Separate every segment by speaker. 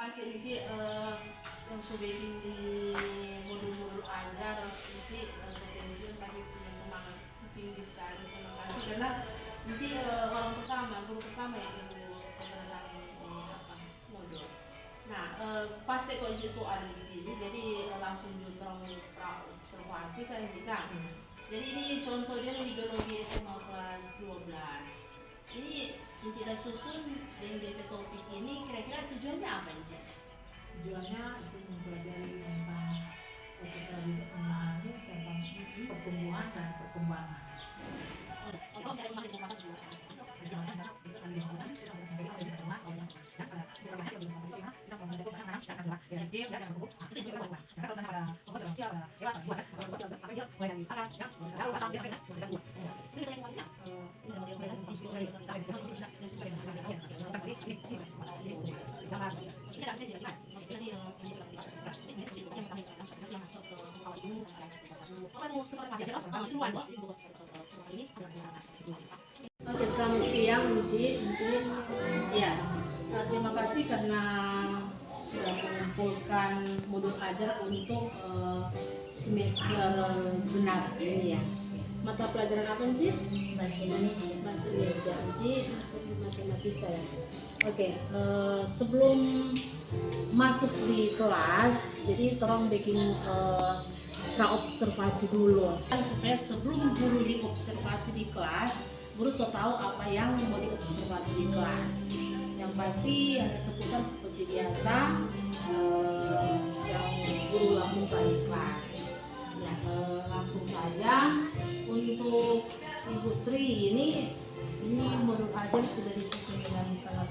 Speaker 1: kasih Inci yang sudah di modul-modul ajar Inci pensiun tapi punya semangat tinggi sekali. Terima kasih karena Inci orang pertama, guru pertama yang ibu berdatangi di modul. Nah, pasti kok Inci soal di sini, jadi langsung jutrong pra observasi kan jika. Jadi ini contohnya biologi SMA kelas 12. Ini Inci dan susun yang DP topik ini kira-kira tujuannya apa Inci?
Speaker 2: Tujuannya itu mempelajari tentang tentang pertumbuhan dan perkembangan.
Speaker 1: Oke, selamat siang Inci. Ya, terima kasih karena sudah mengumpulkan modul ajar untuk semester genap ini ya. Mata pelajaran apa Inci?
Speaker 3: Bahasa Indonesia.
Speaker 1: Bahasa Indonesia Inci untuk matematika ya. Oke, sebelum masuk di kelas, jadi tolong bikin pra-observasi dulu supaya sebelum guru diobservasi di kelas, guru sudah tahu apa yang mau diobservasi di kelas. Yang pasti hanya seputar seperti biasa yang guru lakukan di kelas. Ya, langsung saja untuk Ibu Tri ini modul ajar sudah disusun dengan sangat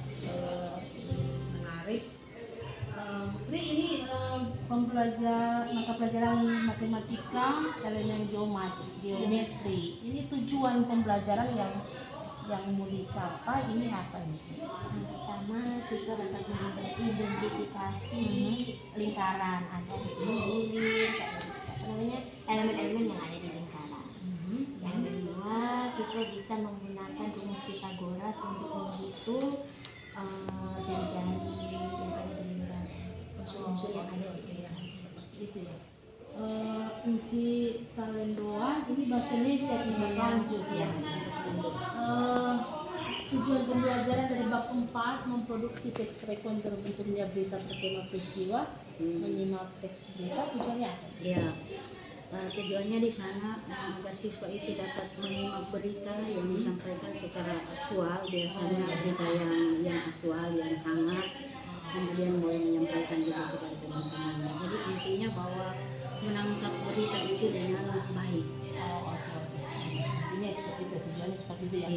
Speaker 1: menarik. Tri ini mata pelajaran matematika elemen geometri. Ini tujuan pembelajaran yang mau dicapai ini apa nih?
Speaker 3: Pertama, siswa dapat mengidentifikasi lingkaran atau mengulik elemen-elemen yang ada di lingkaran. Yang kedua, siswa bisa menggunakan rumus Pythagoras untuk menghitung jari-jari yang ada di lingkaran, unsur-unsur yang ada di lingkaran, seperti itu ya.
Speaker 1: Inci Talendoa ini bahasa Indonesia tinggal lanjut ya. Tujuan pembelajaran dari bab 4 memproduksi teks rekon terbentuknya berita bertema peristiwa, menyimak teks berita. Tujuannya apa?
Speaker 3: Ya, tujuannya di sana agar siswa itu dapat menyimak berita yang disampaikan secara aktual, biasanya berita yang aktual, yang hangat, kemudian boleh menyampaikan juga kepada teman-teman. Jadi intinya bahwa menangkap berita itu dengan baik.
Speaker 1: Ini seperti itu, tujuannya seperti itu ya.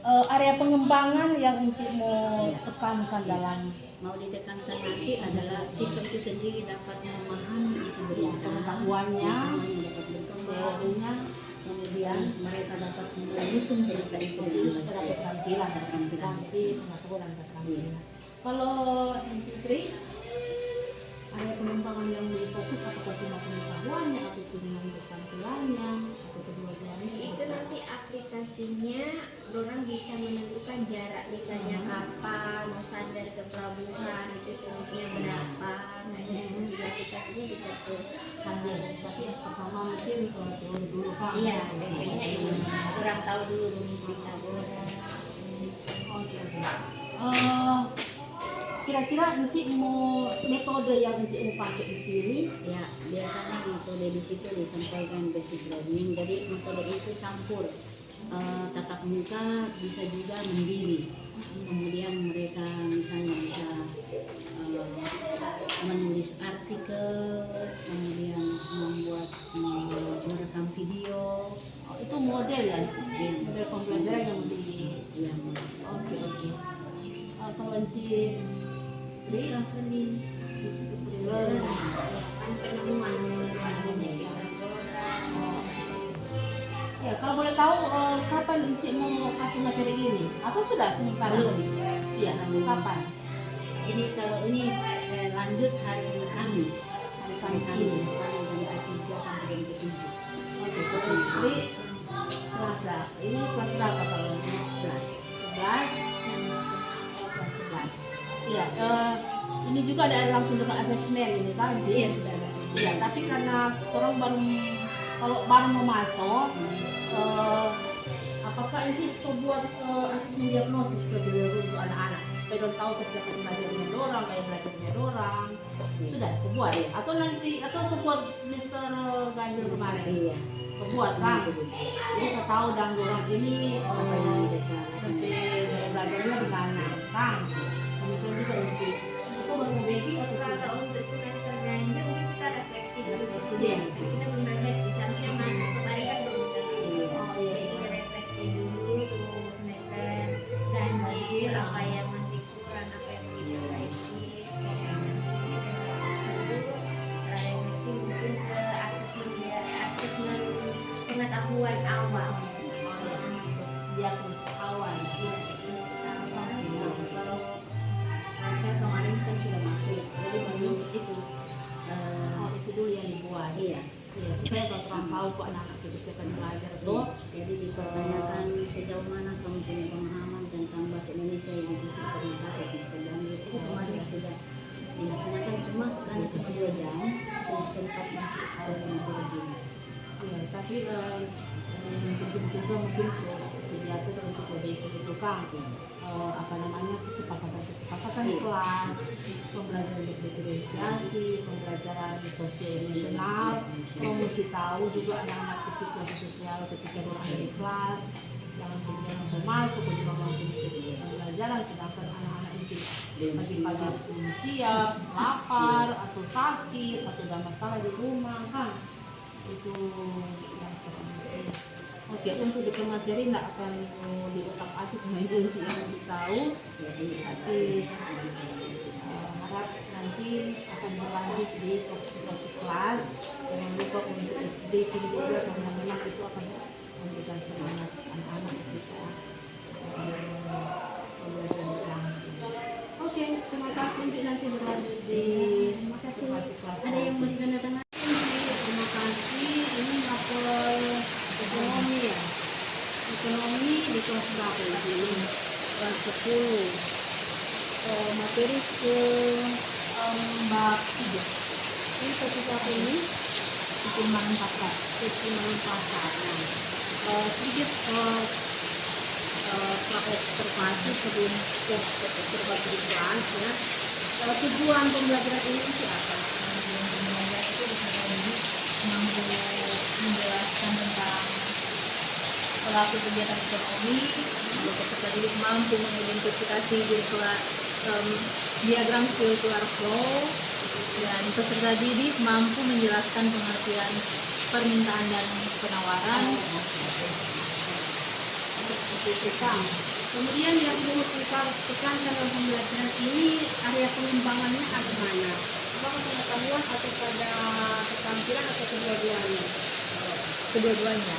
Speaker 1: Area pengembangan yang Inci mau tekankan dalam
Speaker 3: Mau ditekankan nanti adalah siswa itu sendiri dapat memahami isi berita,
Speaker 1: pengetahuannya,
Speaker 3: dapat berkembang,
Speaker 1: teorinya,
Speaker 3: kemudian mereka dapat menyusun berita itu
Speaker 1: supaya keterampilan pengetahuan dan keterampilan. Kalau Inci Tri, area pengembangan yang lebih fokus apakah cuma pengetahuannya atau dengan keterampilannya atau kedua-duanya?
Speaker 4: Itu nanti aplikasinya orang bisa menentukan jarak, misalnya kapan mau sandar ke pelabuhan itu sungguhnya berapa, di aplikasinya bisa tuh.
Speaker 1: Tapi yang pertama mungkin teori dulu Pak.
Speaker 4: Iya, kayaknya itu kurang tahu dulu rumus Pythagoras.
Speaker 1: Oke. Kira-kira Inci mau metode yang Inci mau pakai di sini?
Speaker 3: Ya, biasanya metode di situ disampaikan basic learning. Jadi metode itu campur tatap muka, bisa juga mandiri. Kemudian mereka misalnya bisa menulis artikel, kemudian membuat merekam video.
Speaker 1: Itu model ya, Inci? Model pembelajaran yang di.
Speaker 3: Ya,
Speaker 1: Oke. Kalau Inci
Speaker 3: discovery,
Speaker 4: Kan penemuan rumus Pythagoras.
Speaker 1: ya, kalau boleh tahu kapan Inci mau kasih materi ini? Atau sudah sementara? Iya, kapan?
Speaker 3: ini kalau ini lanjut hari Kamis.
Speaker 1: Hari Kamis
Speaker 3: Hari
Speaker 1: ini.
Speaker 3: jam ke-3 sampai jam ke-7.
Speaker 1: Oke, kalau Inci Selasa. Ini kelas berapa kalau?
Speaker 3: 11.
Speaker 1: 11 sama kelas 11. Iya, ini ini juga ada langsung dengan asesmen ini kan?
Speaker 3: Iya sudah ada.
Speaker 1: Iya, tapi karena orang baru kalau baru mau masuk, apakah ini sebuah asesmen diagnosis lebih dulu untuk anak-anak supaya orang tahu kesiapan belajarnya dorang, kayak belajarnya dorang, sudah sebuah ya? Atau nanti atau sebuah semester ganjil kemarin?
Speaker 3: Iya.
Speaker 1: Sebuah kan? Jadi saya tahu dan dorang ini
Speaker 3: Apa yang mereka
Speaker 1: lebih gaya belajarnya di mana kan? Demikian juga ini. Itu baru baby atau sudah?
Speaker 4: Kalau untuk semester ganjil mungkin kita refleksi dulu.
Speaker 1: Iya.
Speaker 4: Kita belum refleksi, seharusnya masuk kemarin kan belum bisa masuk.
Speaker 1: Oh iya.
Speaker 4: Jadi kita refleksi dulu untuk semester ganjil, apa yang masih kurang, apa yang mau diperbaiki. Setelah refleksi mungkin ke asesmen pengetahuan awal.
Speaker 1: Diagnosis awal.
Speaker 4: Iya,
Speaker 3: kalau saya kemarin kan sudah masuk, jadi baru itu.
Speaker 1: Oh, itu dulu yang dibuat.
Speaker 3: Iya.
Speaker 1: Ya, supaya orang tahu kok anak-anak itu kesiapan belajar tuh.
Speaker 3: Jadi dipertanyakan sejauh mana kamu punya pemahaman tentang bahasa Indonesia yang dikasih presentasi semester ganjil. Itu kemarin sudah dilaksanakan, karena cuma 2 jam, sudah sempat masih materi.
Speaker 1: Ya, tapi mungkin juga mungkin seperti biasa kalau sudah baik itu kan apa namanya kesepakatan kelas, pembelajaran diferensiasi, pembelajaran sosio-emosional, kamu mesti tahu juga anak-anak di situasi sosial ketika berada di kelas, jangan kemudian langsung masuk juga langsung pembelajaran, sedangkan anak-anak itu pagi-pagi belum siap, lapar atau sakit atau ada masalah di rumah kan, itu yang mesti. Oke, untuk di materi tidak akan di otak atik main kunci yang ditahu, tapi harap nanti akan berlanjut di observasi kelas. Jangan lupa untuk SD juga karena memang itu akan memberikan semangat anak-anak kita belajar langsung. Oke, terima kasih. Nanti berlanjut di observasi kelas.
Speaker 4: Ada yang mau ditandatangani?
Speaker 1: Terima kasih. Ini lapor ekonomi ya. Ekonomi di kelas berapa ini? Kelas 10. Materi ke bab 3. Ini topik apa ini? Ketimbangan pasar. Ketimbangan pasar. Nah, sedikit observasi sebelum observasi di kelas ya. Tujuan pembelajaran ini itu apa?
Speaker 5: Mampu menjelaskan tentang pelaku kegiatan ekonomi, peserta didik mampu mengidentifikasi diagram circular flow, dan peserta didik mampu menjelaskan pengertian permintaan dan penawaran.
Speaker 1: Kemudian yang perlu kita tekankan dalam pembelajaran ini area pengembangannya ada mana? Apakah pengetahuan atau pada keterampilan atau kedua-duanya?
Speaker 5: Kedua-duanya.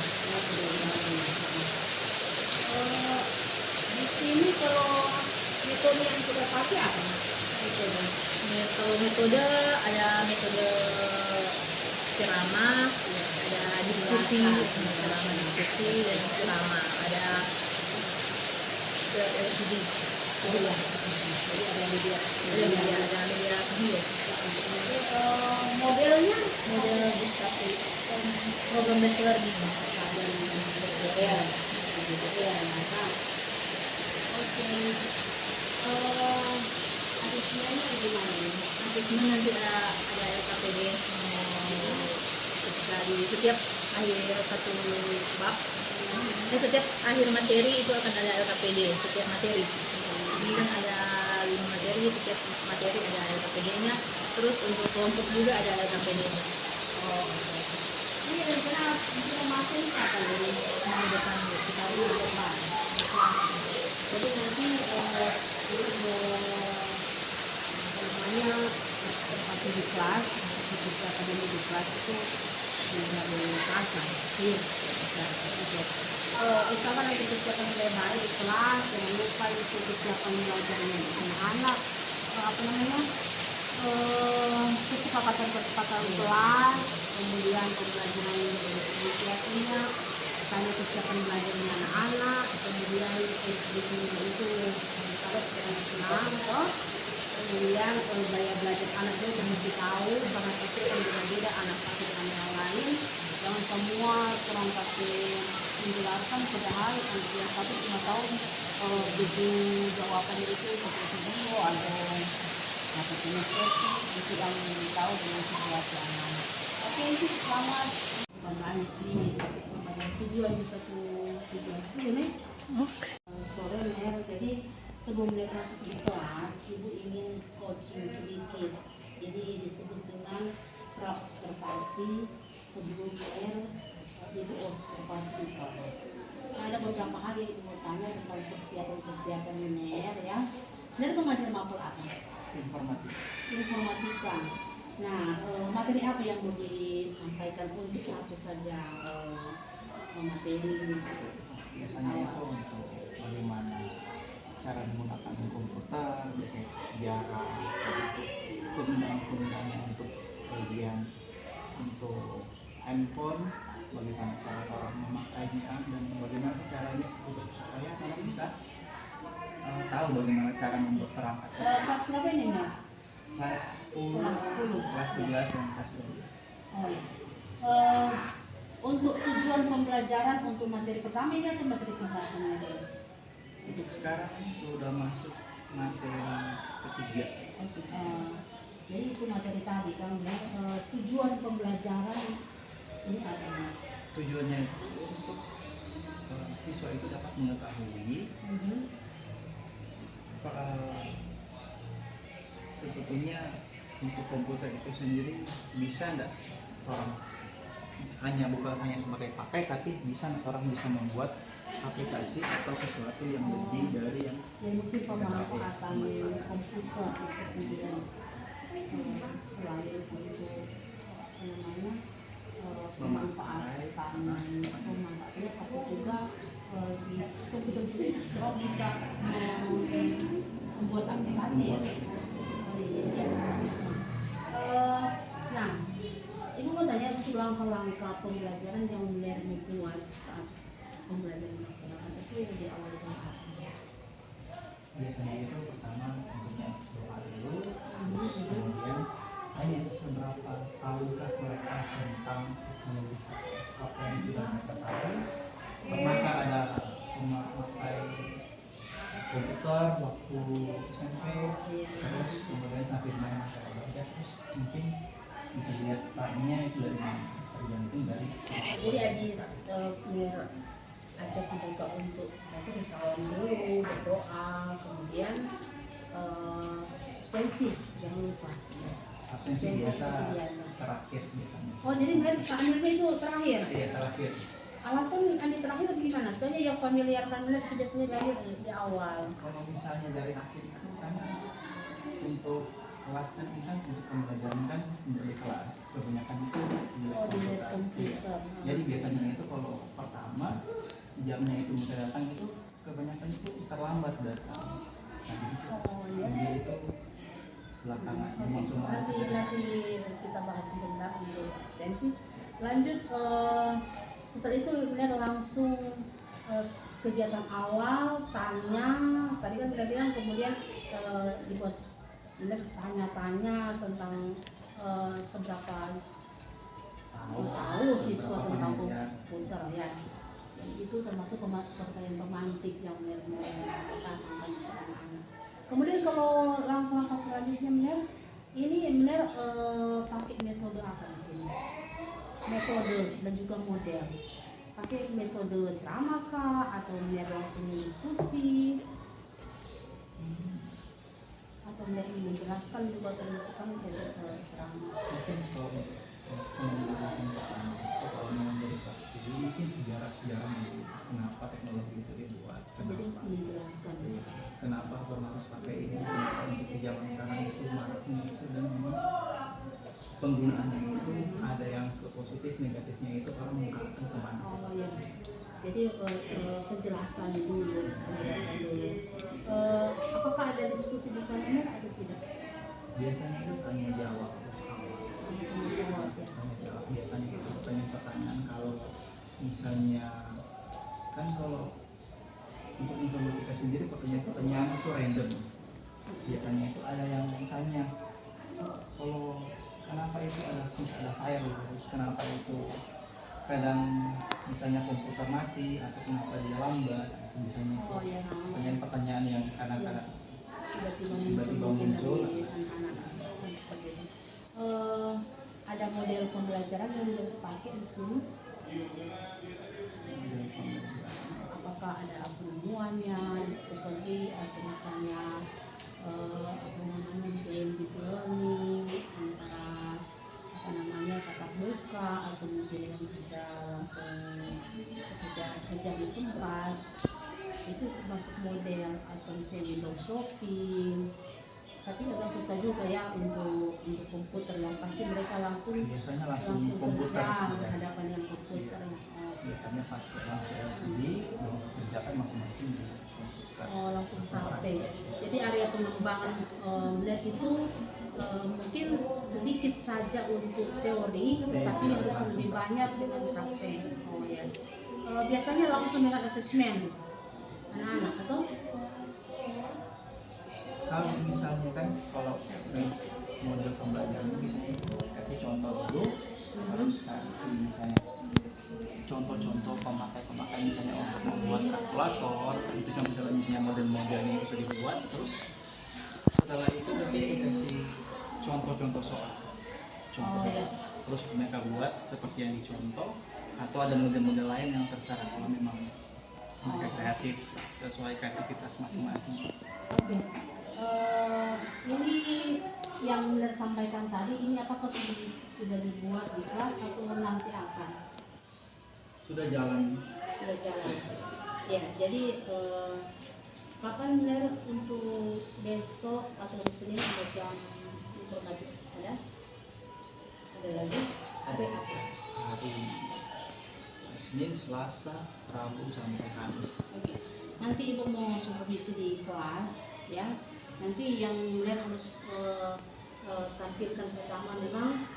Speaker 1: Di sini kalau metode yang kita pakai apa?
Speaker 5: Kalau metode ada metode ceramah, ada diskusi, ceramah diskusi dan ceramah, ada LCD.
Speaker 1: Jadi ada media.
Speaker 5: Ada media video.
Speaker 1: Modelnya
Speaker 5: Model disability, program based learning.
Speaker 1: Oke. Adisinya gimana ini?
Speaker 5: Ini nanti ada LKPD ketika di setiap akhir satu bab, setiap akhir materi itu akan ada LKPD setiap materi. Ini kan ada 5 materi, setiap materi ada LKPD-nya. Terus untuk kelompok juga ada LKPD-nya.
Speaker 1: Ini rencana informasi apa ini?
Speaker 5: Mau depan kita
Speaker 1: Di depan. Jadi nanti namanya observasi di kelas, observasi akademik di kelas itu tidak terasa. Usahakan nanti persiapan yang baik di kelas, jangan lupa itu persiapan belajarnya anak-anak, apa namanya, kesepakatan kelas, kemudian pembelajaran inisiasinya, tanya kesiapan belajarnya anak-anak, kemudian SD itu harus dengan senang,
Speaker 6: kemudian gaya belajar anak juga mesti tahu karena pasti kan beda-beda anak satu dengan yang lain. Jangan semua kurang kasih menjelaskan padahal anak yang satu cuma tahu buku jawabannya itu pakai video atau pakai mesej itu yang tahu dengan situasi anak. Oke, itu selamat pembahasan sini. Tujuan di satu tujuan itu nih. Sore Mer, jadi sebelum mereka masuk di kelas, ibu ingin coaching sedikit. Jadi disebut dengan praobservasi sebelum ibu observasi di kelas. Nah, ada beberapa hal yang ibu mau tanya tentang persiapan Mer ya. Dari pengajar mapel apa? Informatika. Nah, materi apa yang mau disampaikan untuk satu saja materi?
Speaker 7: Biasanya itu untuk bagaimana cara menggunakan komputer, sejarah, penggunaan untuk bagian untuk handphone, bagaimana cara orang memakainya dan bagaimana caranya supaya orang bisa tahu bagaimana cara membuat perangkat.
Speaker 6: Kelas berapa ini Mbak?
Speaker 7: Kelas 10, kelas 11 dan kelas 12.
Speaker 6: Oh, iya. Untuk tujuan pembelajaran untuk materi pertama ini atau materi keberapa?
Speaker 7: Untuk sekarang sudah masuk materi ketiga.
Speaker 6: Jadi itu materi tadi kan ya. Tujuan pembelajaran ini apa?
Speaker 7: Tujuannya itu untuk siswa itu dapat mengetahui sebetulnya untuk komputer itu sendiri bisa enggak orang bukan hanya sebagai pakai, tapi bisa orang bisa membuat aplikasi atau sesuatu yang lebih dari yang
Speaker 6: mungkin pemanfaatan komputer itu sendiri selain untuk pemanfaatannya tapi juga di komputer juga bisa membuat aplikasi ya. Nah, ibu mau tanya langkah-langkah pembelajaran yang Mer buat saat pembelajaran masyarakat itu diawali dengan apa?
Speaker 7: biasanya itu pertama tentunya doa dulu, kemudian tanya seberapa tahukah mereka tentang teknologi apa yang sudah mereka tahu. Pernahkah ada memakai komputer waktu SMP, terus kemudian sampai mana cara belajar, terus mungkin bisa lihat startnya itu dari mana, tergantung dari.
Speaker 6: Jadi habis Mer ajak mereka untuk bersalam dulu, berdoa, kemudian absensi jangan lupa.
Speaker 7: Absensi biasa terakhir biasanya.
Speaker 6: Oh jadi Mer ambilnya itu terakhir?
Speaker 7: Iya terakhir.
Speaker 6: Alasan ambil terakhir gimana? Soalnya yang familiar Mer itu biasanya lahir di awal.
Speaker 7: Kalau misalnya dari akhir itu kan untuk kelas kan kita untuk pembelajaran kan dari kelas kebanyakan itu
Speaker 6: di komputer.
Speaker 7: Jadi biasanya itu kalau pertama jamnya itu bisa datang itu kebanyakan itu terlambat datang. Jadi itu belakangan langsung.
Speaker 6: Nanti kita bahas sebentar untuk absensi. Lanjut setelah itu Mer langsung kegiatan awal tanya. Tadi kan kita bilang kemudian dibuat Mer tanya-tanya tentang seberapa tahu siswa tentang komputer ya. Itu termasuk pertanyaan pemantik yang Mer lakukan anak-anak. Kemudian kalau langkah-langkah selanjutnya Mer, ini Mer pakai metode apa di sini? Metode dan juga model. Pakai metode ceramah kah atau Mer langsung diskusi? Atau Mer menjelaskan juga termasukkan metode ceramah?
Speaker 7: Mungkin kalau pembelajaran pertama kalau mau dari kelas 10 mungkin sejarah kenapa teknologi itu dibuat,
Speaker 6: Jadi menjelaskan.
Speaker 7: kenapa harus pakai ini, kenapa untuk di zaman sekarang itu maraknya itu, dan memang penggunaannya itu ada yang ke positif negatifnya itu orang mengatakan kemana sih.
Speaker 6: Oh ya, jadi penjelasan dulu. Apakah ada diskusi di sana Mer atau tidak?
Speaker 7: Biasanya itu tanya jawab awal.
Speaker 6: Tanya jawab ya.
Speaker 7: Tanya jawab biasanya itu pertanyaan kalau misalnya kan kalau untuk informatika sendiri pertanyaan itu random. biasanya itu ada yang tanya, kalau kenapa itu ada air, terus kenapa itu kadang misalnya komputer mati atau kenapa dia lambat, itu misalnya
Speaker 6: Oh ya,
Speaker 7: pertanyaan-pertanyaan yang kadang-kadang
Speaker 6: tiba-tiba muncul dari anak-anak dan sebagainya. Ada model pembelajaran yang dipakai di sini. Apakah ada penemuannya, discovery atau misalnya apa namanya blended learning antara apa namanya tatap muka atau mungkin yang kerja langsung kerja di tempat, itu termasuk model, atau misalnya window shopping. Tapi agak susah juga ya untuk komputer, yang pasti mereka langsung
Speaker 7: biasanya langsung komputer
Speaker 6: kerja
Speaker 7: ya.
Speaker 6: berhadapan dengan komputer.
Speaker 7: Biasanya pakai langsung LCD dan kerjakan masing-masing di komputer.
Speaker 6: Oh, langsung praktek. Jadi area pengembangan lab itu mungkin sedikit saja untuk teori, tapi harus lebih banyak dengan praktek. Oh ya. Biasanya langsung dengan asesmen anak-anak atau
Speaker 7: Kalau misalnya kan kalau model pembelajaran itu misalnya kasih contoh dulu, terus kasih kayak contoh-contoh pemakai misalnya untuk membuat kalkulator, itu contoh misalnya model-modelnya itu dibuat, terus setelah itu nanti dikasih contoh-contoh soal, terus mereka buat seperti yang dicontoh, atau ada model-model lain yang terserah kalau memang mereka kreatif sesuai kreativitas masing-masing.
Speaker 6: oke. Ini yang Benar sampaikan tadi, ini apakah sudah dibuat di kelas atau nanti akan?
Speaker 7: Sudah jalan.
Speaker 6: Sudah jalan. Ya, jadi kapan Benar untuk besok atau hari Senin ada jam informatik ada? Ada lagi? Ada apa?
Speaker 7: Hari Senin, Selasa, Rabu sampai Kamis.
Speaker 6: Oke. Nanti Ibu mau supervisi di kelas, ya. Nanti yang Benar harus tampilkan pertama memang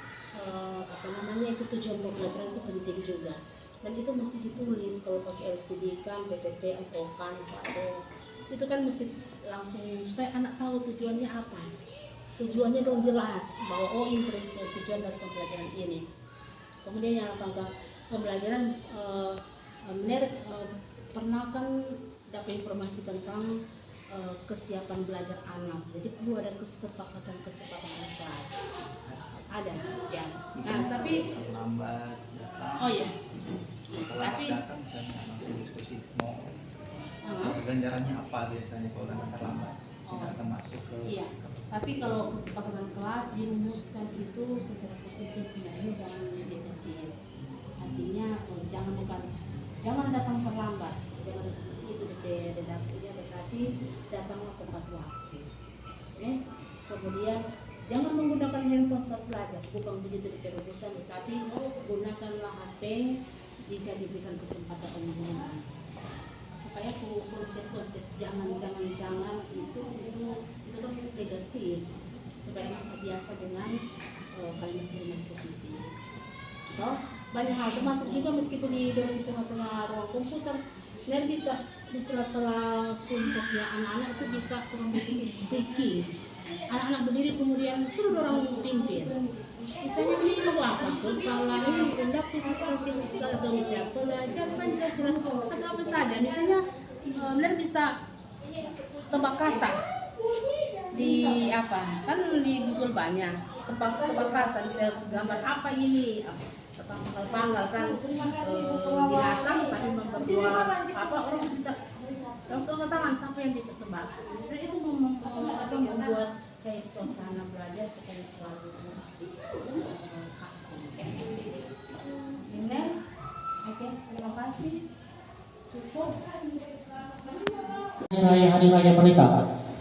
Speaker 6: apa namanya itu tujuan pembelajaran itu penting juga. Dan itu mesti ditulis, kalau pakai LCD kan, PPT atau Canva atau itu kan mesti langsung supaya anak tahu tujuannya apa. Tujuannya dong jelas bahwa oh ini tujuan dari pembelajaran ini. Kemudian yang pembelajaran Benar pernah kan dapat informasi tentang kesiapan belajar anak. Jadi perlu ada kesepakatan kelas. Ada, ya. Nah, tapi
Speaker 7: terlambat datang.
Speaker 6: oh ya.
Speaker 7: Terlambat datang misalnya langsung diskusi mau ganjarannya apa biasanya kalau datang terlambat. Sudah akan masuk ke.
Speaker 6: Iya. Tapi kalau kesepakatan kelas dirumuskan itu secara positif, nah ini jangan negatif. Artinya jangan datang terlambat. Jangan seperti itu di redaksinya, tetapi datanglah tepat waktu. Kemudian jangan menggunakan handphone saat belajar, bukan begitu di perusahaan, tetapi gunakanlah HP jika diberikan kesempatan penggunaan. Supaya konsep-konsep jangan itu kan negatif, supaya anak terbiasa dengan kalimat-kalimat positif. So, banyak hal termasuk juga meskipun di tengah-tengah ruang komputer, Benar bisa di sela-sela sumpahnya anak-anak itu bisa kurang lebih speaking. Anak-anak berdiri kemudian suruh orang pimpin. Misalnya ini mau apa? Kepala pundak atau misalnya belajar Pancasila atau apa saja. Misalnya Benar bisa tebak kata di apa? Kan di Google banyak tebak kata, misalnya gambar apa ini? Panggal kan binatang tapi memperbuat apa, orang bisa langsung ke tangan sampai yang bisa tebak. Dan itu membuat cair suasana belajar supaya selalu Benar? Oke, terima kasih. Cukup.
Speaker 8: Hari raya mereka,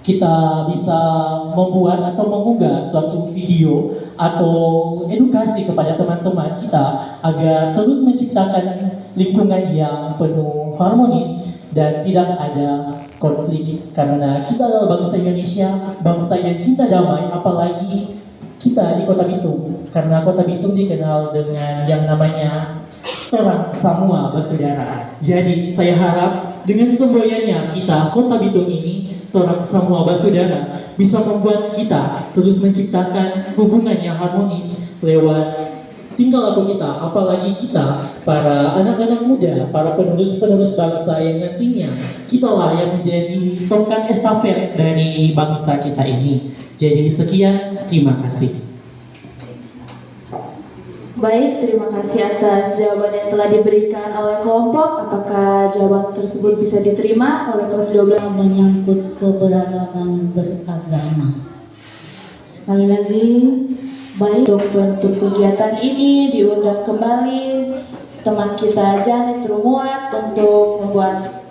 Speaker 8: kita bisa membuat atau mengunggah suatu video atau edukasi kepada teman-teman kita agar terus menciptakan lingkungan yang penuh harmonis dan tidak ada konflik, karena kita adalah bangsa Indonesia, bangsa yang cinta damai, apalagi kita di Kota Bitung, karena Kota Bitung dikenal dengan yang namanya orang semua bersaudara. Jadi saya harap dengan semboyannya kita Kota Bitung ini orang semua bersaudara bisa membuat kita terus menciptakan hubungan yang harmonis lewat tingkah laku kita, apalagi kita para anak-anak muda, para penerus-penerus bangsa yang nantinya kitalah yang menjadi tongkat estafet dari bangsa kita ini. Jadi sekian, terima kasih.
Speaker 9: Baik, terima kasih atas jawaban yang telah diberikan oleh kelompok. Apakah jawaban tersebut bisa diterima oleh kelas 12?
Speaker 10: Menyangkut keberagaman beragama. Sekali lagi, baik.
Speaker 9: Untuk kegiatan ini diundang kembali teman kita Janet Rumuat untuk membuat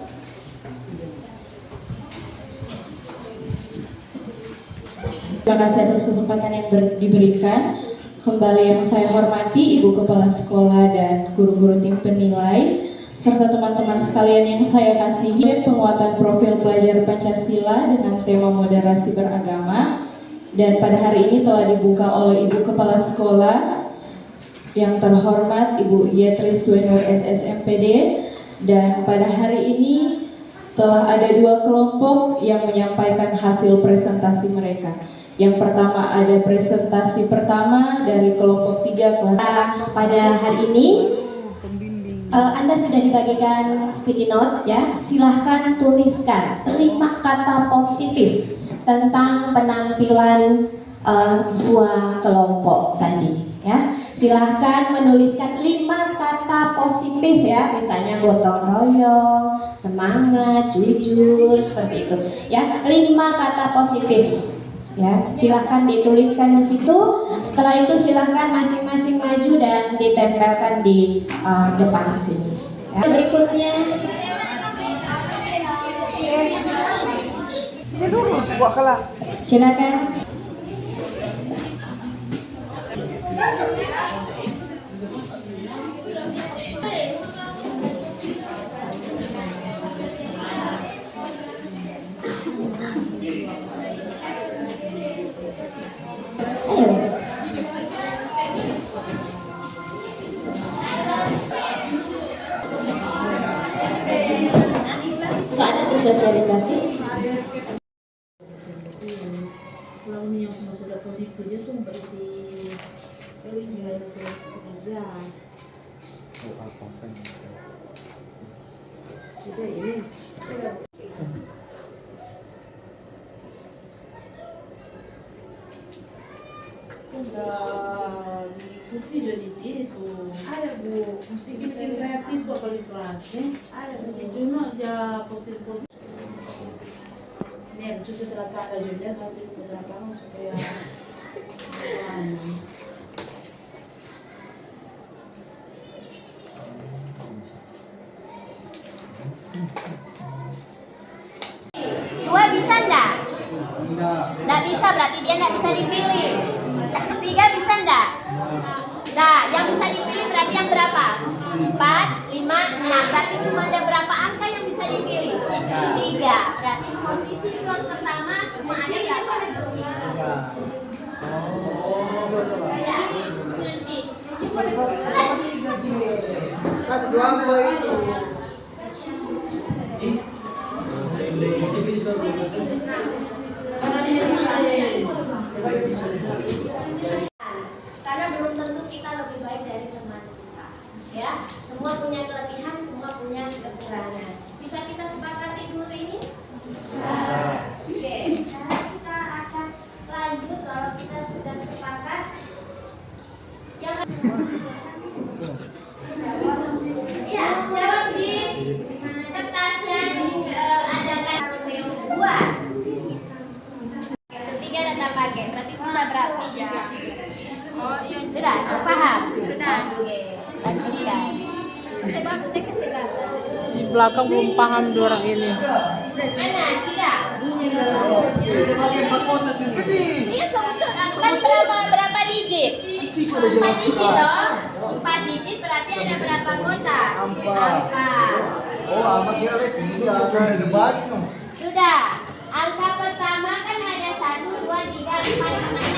Speaker 9: terima kasih atas kesempatan yang diberikan. Kembali yang saya hormati Ibu Kepala Sekolah dan guru-guru tim penilai serta teman-teman sekalian yang saya kasihi, penguatan profil pelajar Pancasila dengan tema moderasi beragama, dan pada hari ini telah dibuka oleh Ibu Kepala Sekolah yang terhormat Ibu Yetri Suenur SSMPD, dan pada hari ini telah ada 2 kelompok yang menyampaikan hasil presentasi mereka. Yang pertama ada presentasi pertama dari kelompok 3 kelas.
Speaker 4: Pada hari ini Anda sudah dibagikan sticky note ya. Silahkan tuliskan 5 kata positif tentang penampilan 2 kelompok tadi ya. Silahkan menuliskan 5 kata positif ya, misalnya gotong royong, semangat, jujur, seperti itu ya. 5 kata positif ya, silahkan dituliskan di situ. Setelah itu silahkan masing-masing maju dan ditempelkan di depan sini ya. Berikutnya silakan. Soal sosialisasi.
Speaker 1: Kalau yang sudah itu dia sudah berisi pekerjaan. Sudah ini. Udah diikuti juga di sini tuh. Ada Bu, mesti bikin kreatif kok kalau di kelas nih. Ada cuma aja posisi. Nih, cuci terakan ada juga nanti terakan supaya.
Speaker 4: Dua bisa enggak? Enggak bisa, berarti dia enggak bisa dipilih. 3 bisa enggak? Nah, yang bisa dipilih berarti yang berapa? 4, 5, 6. Berarti cuma ada berapa angka yang bisa dipilih? 3. Berarti posisi slot pertama cuma ada berapa? 3. Karena belum tentu kita lebih baik dari teman kita, ya. Semua punya kelebihan, semua punya kekurangan. Bisa kita sepakati dulu ini? Bisa. Oke, sekarang kita akan lanjut. Kalau kita sudah sepakat, yang ya jawab di kertas yang ada kata yang buat. Ketiga data pakai, berarti sisa berapa? Sudah, saya paham. Sudah. Oke, lanjutkan. Saya kasih data.
Speaker 6: Di belakang belum paham 2 orang ini.
Speaker 4: Mana? Sudah. Iya, sebetulnya kan berapa digit? 4 digit dong. 4 digit berarti ada berapa kota? 4.
Speaker 7: Oh, apa kira ada di depan?
Speaker 4: Sudah. Angka pertama kan ada 1, 2, 3, 4, 5, 6.